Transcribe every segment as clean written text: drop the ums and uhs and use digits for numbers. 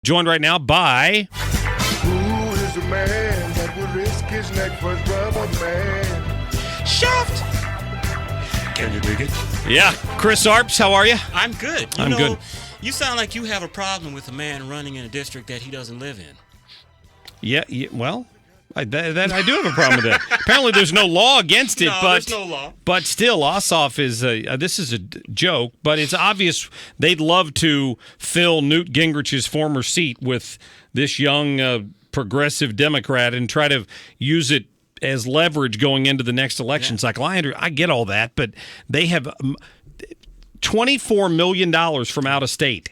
Joined right now by... Who is the man that would risk his neck for his brother, man? Shaft! Can you dig it? Yeah, Chris Arps, how are you? I'm good. I'm good. You sound like you have a problem with a man running in a district that he doesn't live in. Yeah, well, I do have a problem with that. Apparently there's no law against it, there's no law. But still, Ossoff is this is a joke, but it's obvious they'd love to fill Newt Gingrich's former seat with this young progressive Democrat and try to use it as leverage going into the next election cycle. I get all that, but they have $24 million from out of state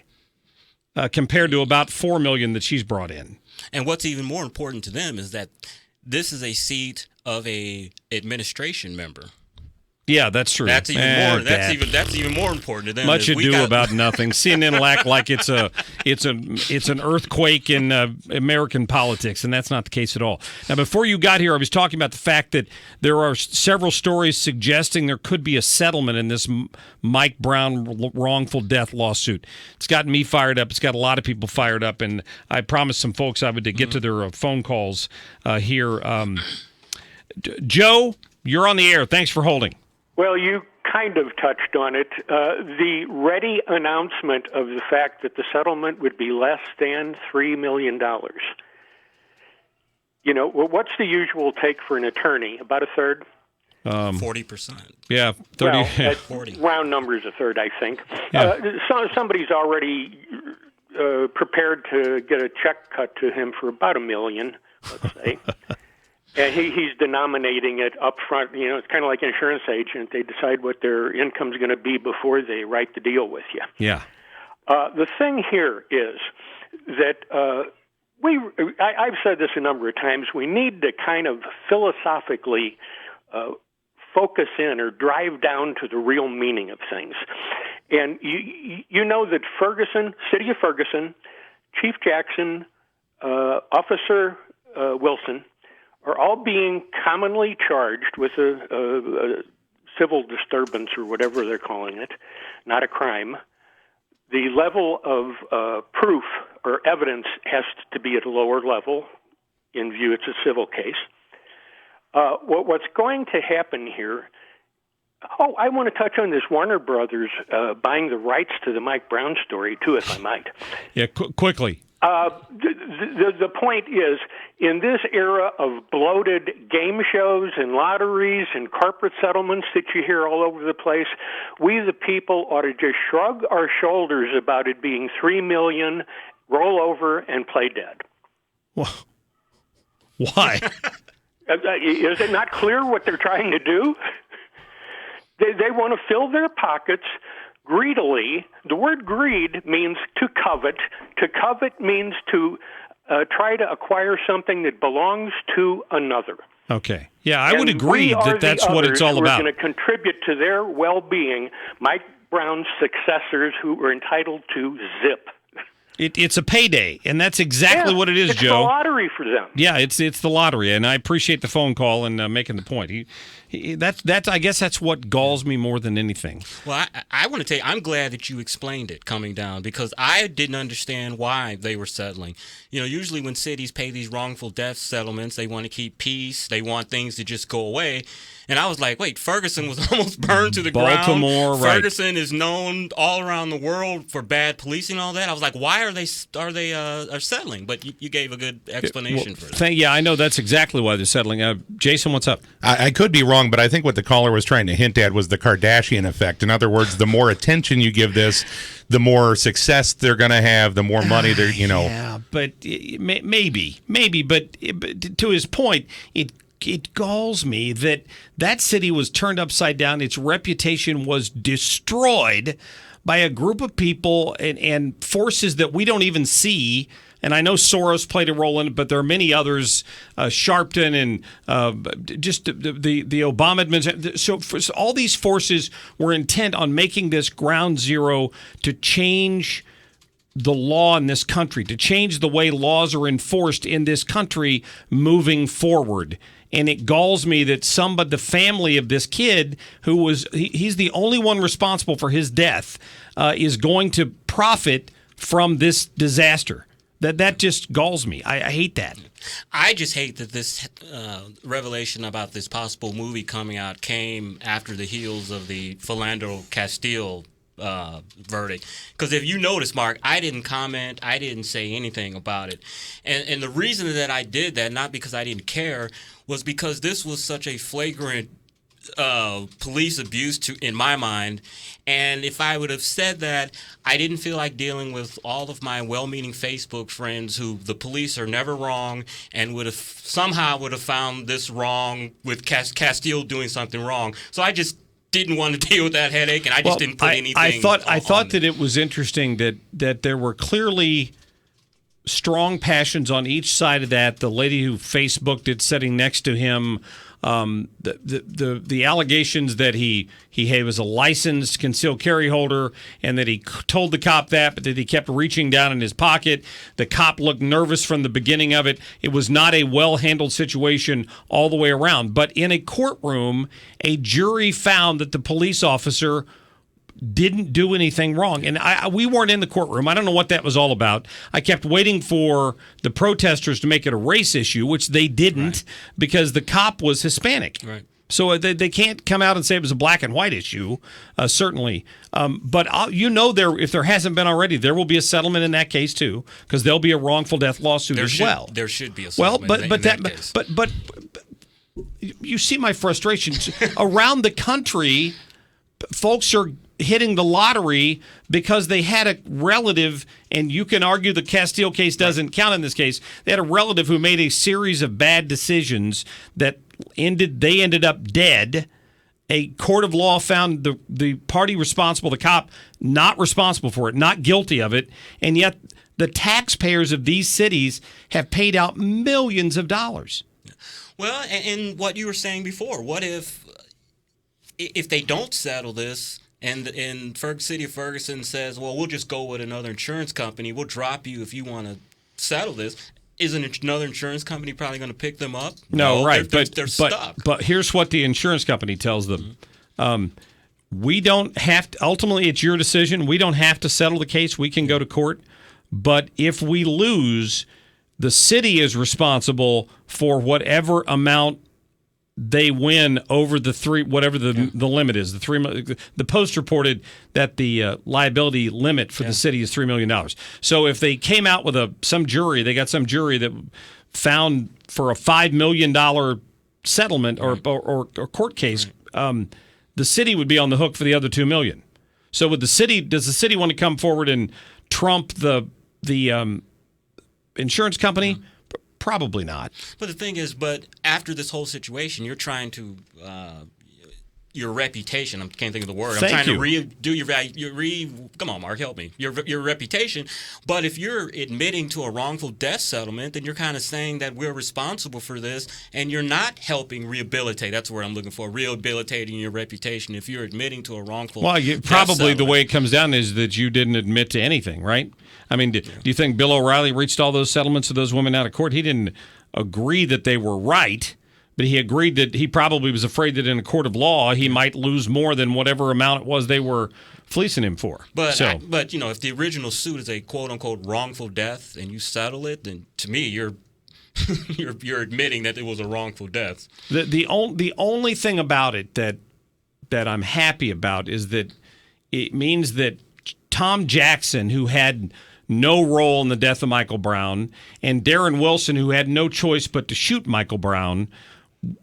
compared to about $4 million that she's brought in. And what's even more important to them is that this is a seat of a administration member. Yeah, that's true. That's even more. That's even more important to them. Much ado about nothing. CNN will act like it's an earthquake in American politics, and that's not the case at all. Now, before you got here, I was talking about the fact that there are several stories suggesting there could be a settlement in this Mike Brown wrongful death lawsuit. It's gotten me fired up. It's got a lot of people fired up, and I promised some folks I would get to their phone calls here. Joe, you're on the air. Thanks for holding. Well, you kind of touched on it. The ready announcement of the fact that the settlement would be less than $3 million. You know, what's the usual take for an attorney? About a third? 40%. Yeah, 30. Well, 40. Round numbers, a third, I think. Yeah. Somebody's already prepared to get a check cut to him for about $1 million, let's say. And he's denominating it up front. You know, it's kind of like an insurance agent. They decide what their income's going to be before they write the deal with you. Yeah. The thing here is that I've said this a number of times. We need to kind of philosophically focus in or drive down to the real meaning of things. And you know that Ferguson, City of Ferguson, Chief Jackson, Officer Wilson, are all being commonly charged with a civil disturbance or whatever they're calling it, not a crime. The level of proof or evidence has to be at a lower level in view it's a civil case. What's going to happen here, I want to touch on this Warner Brothers buying the rights to the Mike Brown story, too, if I might. Yeah, quickly. The point is, in this era of bloated game shows and lotteries and corporate settlements that you hear all over the place, we the people ought to just shrug our shoulders about it being $3 million, roll over, and play dead. Well, why? Is it not clear what they're trying to do? They want to fill their pockets greedily. The word greed means to covet. To covet means to try to acquire something that belongs to another. Okay. Yeah, I would agree that that's what it's all about. We're going to contribute to their well-being, Mike Brown's successors who are entitled to zip. It's a payday, and that's exactly what it is, it's Joe. It's the lottery for them. Yeah, it's the lottery, and I appreciate the phone call and making the point. That's I guess that's what galls me more than anything. Well, I want to tell you, I'm glad that you explained it coming down because I didn't understand why they were settling. You know, usually when cities pay these wrongful death settlements, they want to keep peace. They want things to just go away. And I was like, wait, Ferguson was almost burned to the Baltimore, ground. Right. Ferguson is known all around the world for bad policing and all that. I was like, why are they settling? But you gave a good explanation for that. Yeah, I know that's exactly why they're settling. Jason, what's up? I could be wrong, but I think what the caller was trying to hint at was the Kardashian effect. In other words, the more attention you give this, the more success they're going to have, the more money they're, Yeah, but maybe. But to his point, it galls me that city was turned upside down. Its reputation was destroyed by a group of people and forces that we don't even see. And I know Soros played a role in it, but there are many others, Sharpton and just the Obama administration. So all these forces were intent on making this ground zero to change the law in this country, to change the way laws are enforced in this country moving forward. And it galls me that the family of this kid, who he's the only one responsible for his death, is going to profit from this disaster. That just galls me. I hate that. I just hate that this revelation about this possible movie coming out came after the heels of the Philando Castile verdict. Because if you notice, Mark, I didn't comment. I didn't say anything about it. And the reason that I did that, not because I didn't care, was because this was such a flagrant police abuse in my mind. And if I would have said that, I didn't feel like dealing with all of my well-meaning Facebook friends who the police are never wrong and would have found this wrong with Castile doing something wrong. So I just didn't want to deal with that headache, and I just didn't put anything. I thought that it was interesting that there were clearly strong passions on each side of that. The lady who Facebooked it sitting next to him, the allegations that he was a licensed concealed carry holder and that he told the cop that, but that he kept reaching down in his pocket. The cop looked nervous from the beginning of it. It was not a well-handled situation all the way around. But in a courtroom, a jury found that the police officer didn't do anything wrong. And we weren't in the courtroom. I don't know what that was all about. I kept waiting for the protesters to make it a race issue, which they didn't, because the cop was Hispanic. Right. So they can't come out and say it was a black and white issue, certainly. But if there hasn't been already, there will be a settlement in that case too, because there'll be a wrongful death lawsuit well. There should be a settlement case. But you see my frustration. Around the country, folks are hitting the lottery because they had a relative, and you can argue the Castile case doesn't count in this case. They had a relative who made a series of bad decisions that ended up dead. A court of law found the party responsible, the cop, not responsible for it, not guilty of it, and yet the taxpayers of these cities have paid out millions of dollars. Well, and what you were saying before, what if they don't settle this, and City of Ferguson says, well, we'll just go with another insurance company. We'll drop you if you want to settle this. Isn't another insurance company probably going to pick them up? No, right. They're stuck. But here's what the insurance company tells them. We don't have to, ultimately, it's your decision. We don't have to settle the case. We can go to court. But if we lose, the city is responsible for whatever amount they win over the three, whatever the limit is. The Post reported that the liability limit for the city is $3 million. So if they came out with some jury that found for a $5 million settlement or court case, the city would be on the hook for the other $2 million. So does the city want to come forward and trump the insurance company? Probably not. But the thing is, after this whole situation, you're trying to your reputation. I can't think of the word. I'm trying to redo your come on, Mark, help me. Your reputation. But if you're admitting to a wrongful death settlement, then you're kind of saying that we're responsible for this, and you're not helping rehabilitate. That's what I'm looking for. Rehabilitating your reputation. If you're admitting to a wrongful death probably the settlement. way it comes down is that you didn't admit to anything, right? I mean, do you think Bill O'Reilly reached all those settlements of those women out of court? He didn't agree that they were right, but he agreed that he probably was afraid that in a court of law he might lose more than whatever amount it was they were fleecing him for. But if the original suit is a quote unquote wrongful death and you settle it, then to me you're you're admitting that it was a wrongful death. The only thing about it that I'm happy about is that it means that Tom Jackson, who had no role in the death of Michael Brown, and Darren Wilson, who had no choice but to shoot Michael Brown,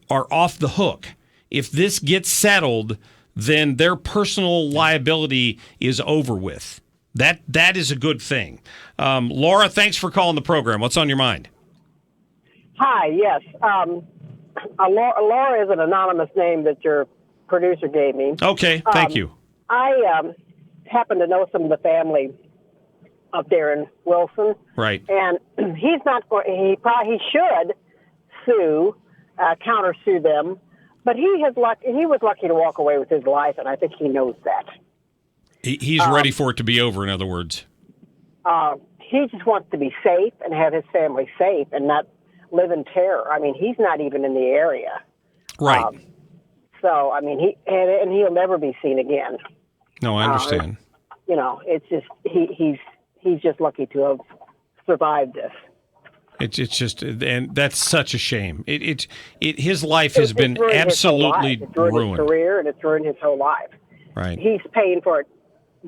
are off the hook. If this gets settled, then their personal liability is over with. That is a good thing. Laura, thanks for calling the program. What's on your mind? Hi, yes. Laura is an anonymous name that your producer gave me. Okay, thank you. I happen to know some of the family of Darren Wilson. Right. And he's not going. He should sue, countersue them, but he was lucky to walk away with his life, and I think he knows that. He's ready for it to be over. In other words, he just wants to be safe and have his family safe and not live in terror. I mean, he's not even in the area. Right. So I mean, he'll never be seen again. No, I understand. It's just he's just lucky to have survived this. It's just, and that's such a shame. His life has been ruined absolutely his whole life. It's ruined his career, and it's ruined his whole life. Right. He's paying for it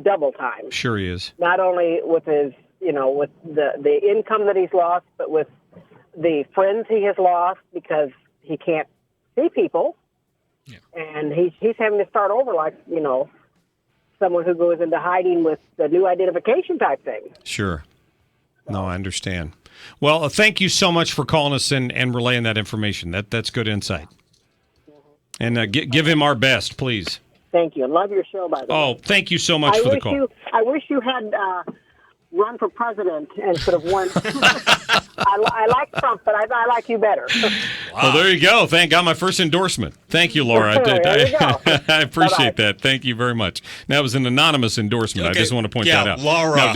double time. Sure he is. Not only with his, with the income that he's lost, but with the friends he has lost because he can't see people. Yeah. And he's having to start over like, someone who goes into hiding with the new identification type thing. Sure. No, I understand. Well, thank you so much for calling us and relaying that information. That's good insight. And give him our best, please. Thank you. I love your show, by the way. Oh, thank you so much for the call. I wish you had run for president instead of won. I like Trump, but I like you better. Wow. Well, there you go. Got my first endorsement. Thank you, Laura. I appreciate that. Thank you very much. That was an anonymous endorsement. Okay. I just want to point that out. Laura.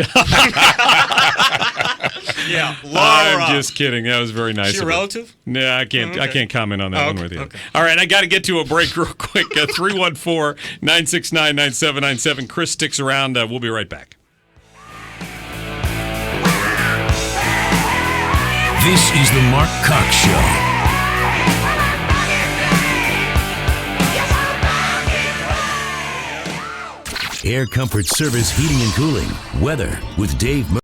Yeah, Laura. I'm just kidding. That was very nice. Is she a relative? No, I can't. Okay. I can't comment on that one with you. Okay. All right, I got to get to a break real quick. 314-969-9797. Chris sticks around. We'll be right back. This is the Mark Cox Show. Air Comfort Service Heating and Cooling. Weather with Dave